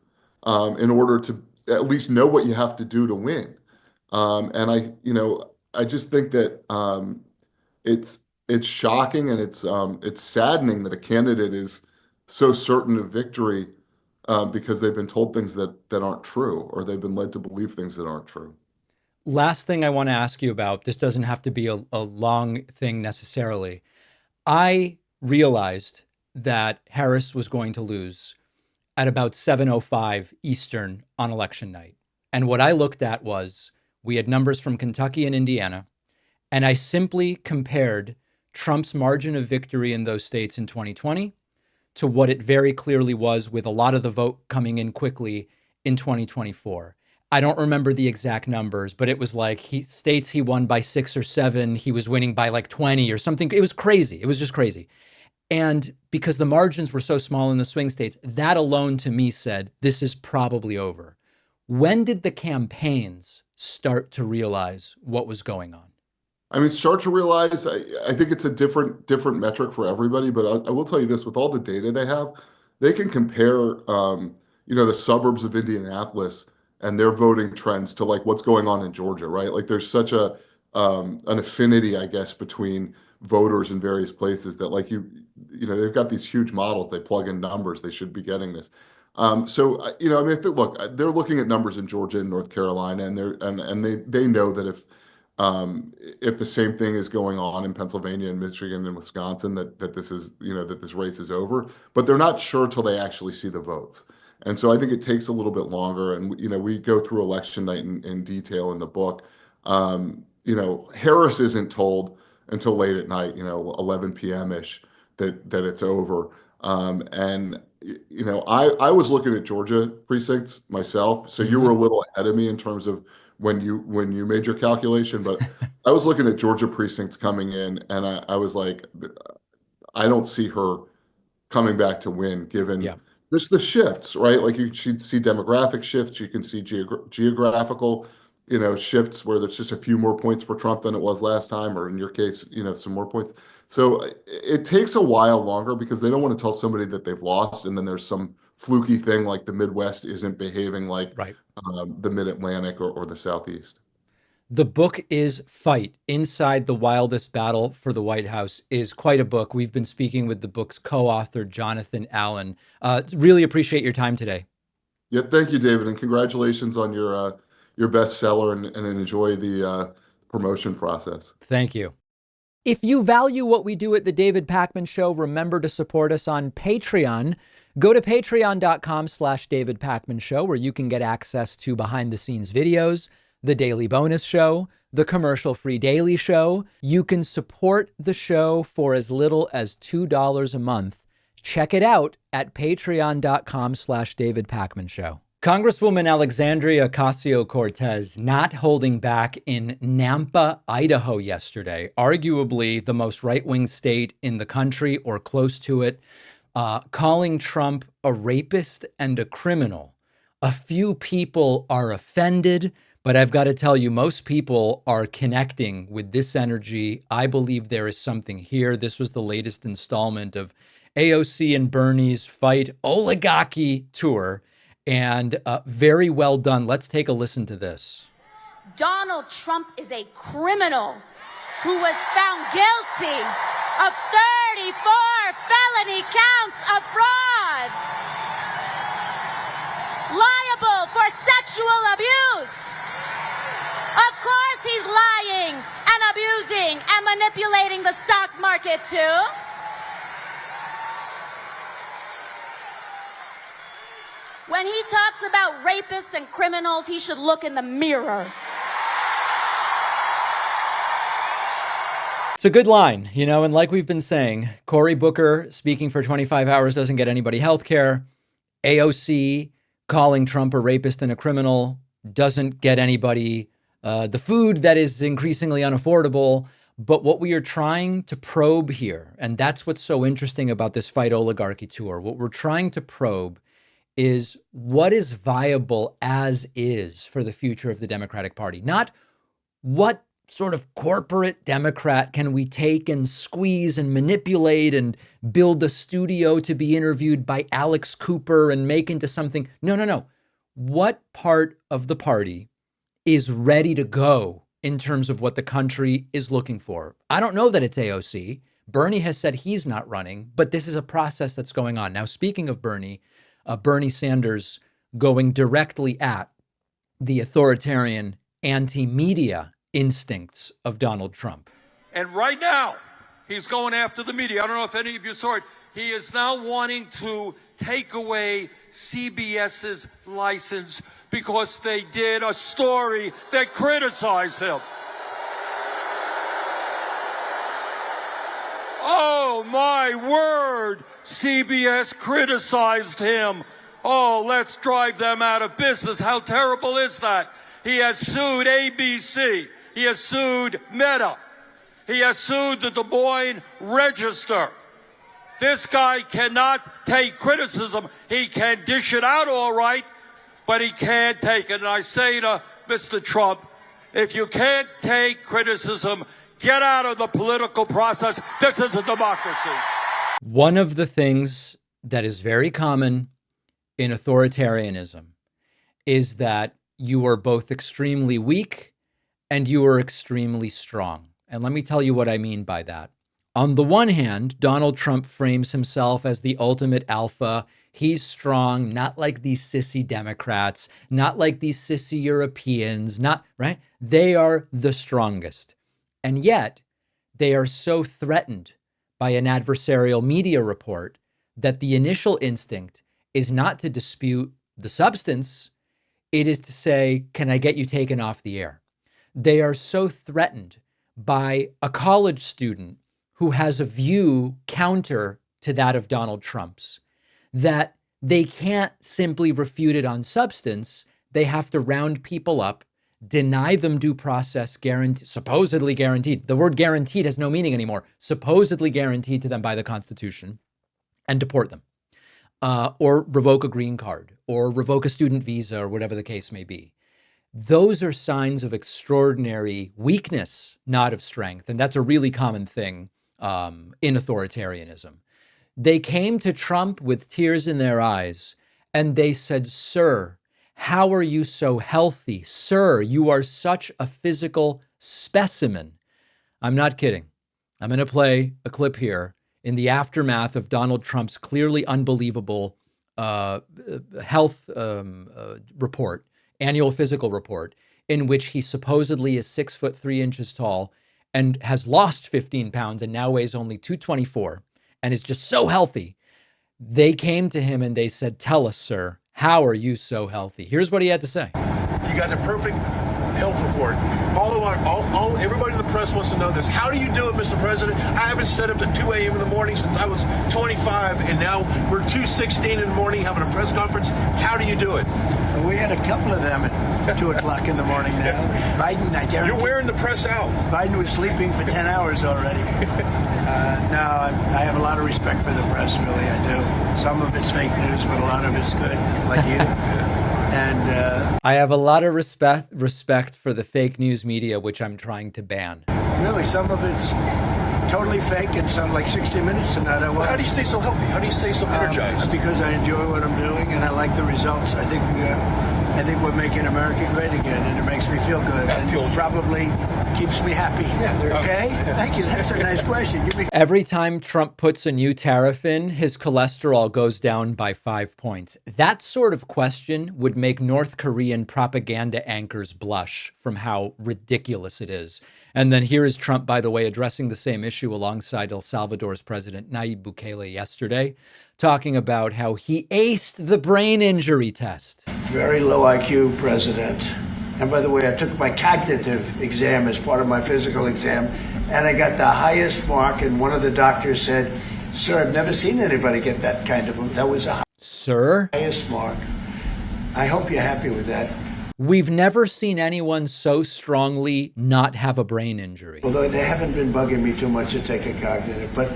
in order to at least know what you have to do to win. And I just think that it's shocking and it's saddening that a candidate is so certain of victory because they've been told things that aren't true, or they've been led to believe things that aren't true. Last thing I want to ask you about, this doesn't have to be a long thing necessarily. I realized that Harris was going to lose at about 7:05 Eastern on election night. And what I looked at was We had numbers from Kentucky and Indiana. And I simply compared Trump's margin of victory in those states in 2020 to what it very clearly was with a lot of the vote coming in quickly in 2024. I don't remember the exact numbers, but it was like states he won by 6 or 7, he was winning by like 20 or something. It was crazy. It was just crazy. And because the margins were so small in the swing states, that alone to me said, this is probably over. When did the campaigns start to realize what was going on? I mean, start to realize, I think it's a different metric for everybody, but I will tell you this, with all the data they have, they can compare, the suburbs of Indianapolis and their voting trends to like what's going on in Georgia, right? Like there's such an affinity, I guess, between voters in various places that like they've got these huge models, they plug in numbers, they should be getting this. I think, look, they're looking at numbers in Georgia and North Carolina, and they know that if the same thing is going on in Pennsylvania and Michigan and Wisconsin, that this race is over, but they're not sure till they actually see the votes. And so I think it takes a little bit longer. And, we go through election night in detail in the book. Harris isn't told until late at night, 11 p.m. ish that it's over. I was looking at Georgia precincts myself. So you were a little ahead of me in terms of when you made your calculation, but I was looking at Georgia precincts coming in, and I was like, I don't see her coming back to win, given just the shifts, right? Like you should see demographic shifts, you can see geographical, shifts where there's just a few more points for Trump than it was last time, or in your case, some more points. So it takes a while longer because they don't want to tell somebody that they've lost, and then there's some fluky thing like the Midwest isn't behaving like the Mid-Atlantic or the Southeast. The book is Fight, Inside the Wildest Battle for the White House is quite a book. We've been speaking with the book's co-author, Jonathan Allen. Really appreciate your time today. Yeah, thank you, David, and congratulations on your bestseller, and enjoy the promotion process. Thank you. If you value what we do at The David Pakman Show, remember to support us on Patreon. Go to patreon.com/David Pakman Show, where you can get access to behind-the-scenes videos, the Daily Bonus Show, the commercial-free Daily Show. You can support the show for as little as $2 a month. Check it out at patreon.com/David Pakman Show. Congresswoman Alexandria Ocasio-Cortez not holding back in Nampa, Idaho yesterday, arguably the most right-wing state in the country or close to it, calling Trump a rapist and a criminal. A few people are offended, but I've got to tell you, most people are connecting with this energy. I believe there is something here. This was the latest installment of AOC and Bernie's Fight Oligarchy tour, and very well done. Let's take a listen to this. Donald Trump is a criminal who was found guilty of 34 felony counts of fraud, liable for sexual abuse. Of course he's lying and abusing and manipulating the stock market too. When he talks about rapists and criminals, he should look in the mirror. It's a good line, and like we've been saying, Cory Booker speaking for 25 hours doesn't get anybody health care. AOC calling Trump a rapist and a criminal doesn't get anybody the food that is increasingly unaffordable. But what we are trying to probe here, and that's what's so interesting about this Fight Oligarchy tour, what we're trying to probe is what is viable as is for the future of the Democratic Party, not what sort of corporate Democrat can we take and squeeze and manipulate and build a studio to be interviewed by Alex Cooper and make into something. No. What part of the party is ready to go in terms of what the country is looking for? I don't know that it's AOC. Bernie has said he's not running, but this is a process that's going on. Now, speaking of Bernie Sanders going directly at the authoritarian anti-media instincts of Donald Trump. And right now, he's going after the media. I don't know if any of you saw it. He is now wanting to take away CBS's license because they did a story that criticized him. Oh, my word, CBS criticized him. Oh, let's drive them out of business. How terrible is that? He has sued ABC. He has sued Meta. He has sued the Des Moines Register. This guy cannot take criticism. He can dish it out all right, but he can't take it. And I say to Mr. Trump, if you can't take criticism, get out of the political process. This is a democracy. One of the things that is very common in authoritarianism is that you are both extremely weak and you are extremely strong. And let me tell you what I mean by that. On the one hand, Donald Trump frames himself as the ultimate alpha. He's strong, not like these sissy Democrats, not like these sissy Europeans, not right. They are the strongest. And yet they are so threatened by an adversarial media report that the initial instinct is not to dispute the substance. It is to say, can I get you taken off the air? They are so threatened by a college student who has a view counter to that of Donald Trump's that they can't simply refute it on substance. They have to round people up, deny them due process, supposedly guaranteed. The word guaranteed has no meaning anymore. Supposedly guaranteed to them by the Constitution, and deport them. Or revoke a green card, or revoke a student visa, or whatever the case may be. Those are signs of extraordinary weakness, not of strength. And that's a really common thing in authoritarianism. They came to Trump with tears in their eyes, and they said, "Sir, how are you so healthy? Sir, you are such a physical specimen." I'm not kidding. I'm going to play a clip here in the aftermath of Donald Trump's clearly unbelievable health report, annual physical report, in which he supposedly is 6'3" tall and has lost 15 pounds and now weighs only 224 and is just so healthy. They came to him and they said, "Tell us, sir, how are you so healthy?" Here's what he had to say. You got the perfect health report. Everybody in the press wants to know this. How do you do it, Mr. President? I haven't set up at 2 a.m. in the morning since I was 25, and now we're 2:16 in the morning having a press conference. How do you do it? Well, we had a couple of them at 2 o'clock in the morning now. Biden, I guarantee. You're wearing the press out. Biden was sleeping for 10 hours already. No, I have a lot of respect for the press, really, I do. Some of it's fake news, but a lot of it's good, like you. And I have a lot of respect for the fake news media, which I'm trying to ban. Really, some of it's totally fake and some like 60 Minutes tonight. How do you stay so healthy? How do you stay so energized? Because I enjoy what I'm doing and I like the results. I think we're making America great again, and it makes me feel good, and probably keeps me happy. Okay? Thank you. That's a nice question. Every time Trump puts a new tariff in, his cholesterol goes down by 5 points. That sort of question would make North Korean propaganda anchors blush from how ridiculous it is. And then here is Trump, by the way, addressing the same issue alongside El Salvador's president, Nayib Bukele, yesterday, talking about how he aced the brain injury test. Very low IQ president. And by the way, I took my cognitive exam as part of my physical exam, and I got the highest mark. And one of the doctors said, "Sir, I've never seen anybody get that kind of, that was the highest mark." I hope you're happy with that. We've never seen anyone so strongly not have a brain injury. Although they haven't been bugging me too much to take a cognitive, but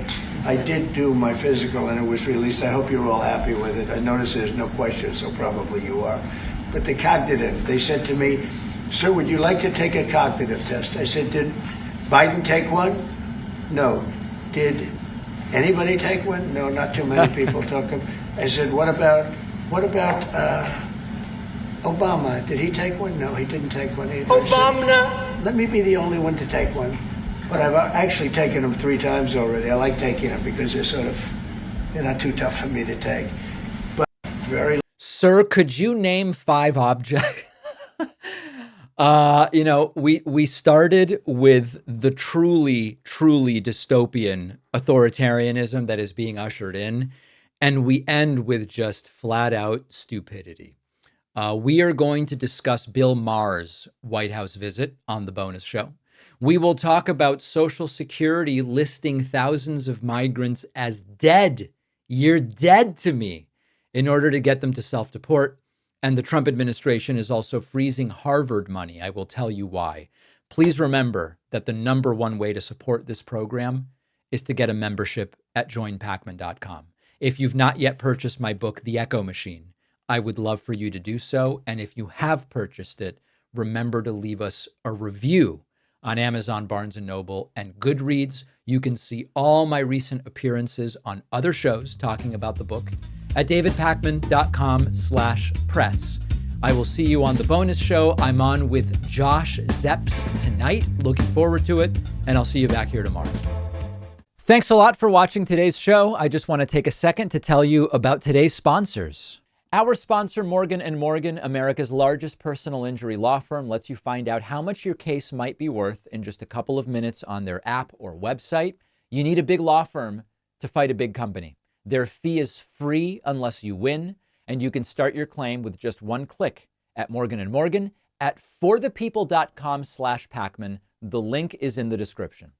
I did do my physical and it was released. I hope you're all happy with it. I noticed there's no question, so probably you are. But the cognitive, they said to me, "Sir, would you like to take a cognitive test?" I said, "Did Biden take one?" "No." "Did anybody take one?" "No, not too many people took them." I said, what about Obama? Did he take one?" "No, he didn't take one either." "Obama! Let me be the only one to take one." But I've actually taken them 3 times already. I like taking them because they're not too tough for me to take. But very. Sir, could you name 5 objects? We started with the truly, truly dystopian authoritarianism that is being ushered in, and we end with just flat out stupidity. We are going to discuss Bill Maher's White House visit on the bonus show. We will talk about Social Security listing thousands of migrants as dead. You're dead to me, in order to get them to self-deport. And the Trump administration is also freezing Harvard money. I will tell you why. Please remember that the number one way to support this program is to get a membership at joinpacman.com. If you've not yet purchased my book, The Echo Machine, I would love for you to do so. And if you have purchased it, remember to leave us a review on Amazon, Barnes & Noble, and Goodreads. You can see all my recent appearances on other shows talking about the book at davidpakman.com/press. I will see you on the bonus show. I'm on with Josh Zepps tonight. Looking forward to it. And I'll see you back here tomorrow. Thanks a lot for watching today's show. I just want to take a second to tell you about today's sponsors. Our sponsor, Morgan & Morgan, America's largest personal injury law firm, lets you find out how much your case might be worth in just a couple of minutes on their app or website. You need a big law firm to fight a big company. Their fee is free unless you win, and you can start your claim with just one click at Morgan & Morgan at forthepeople.com/Pacman. The link is in the description.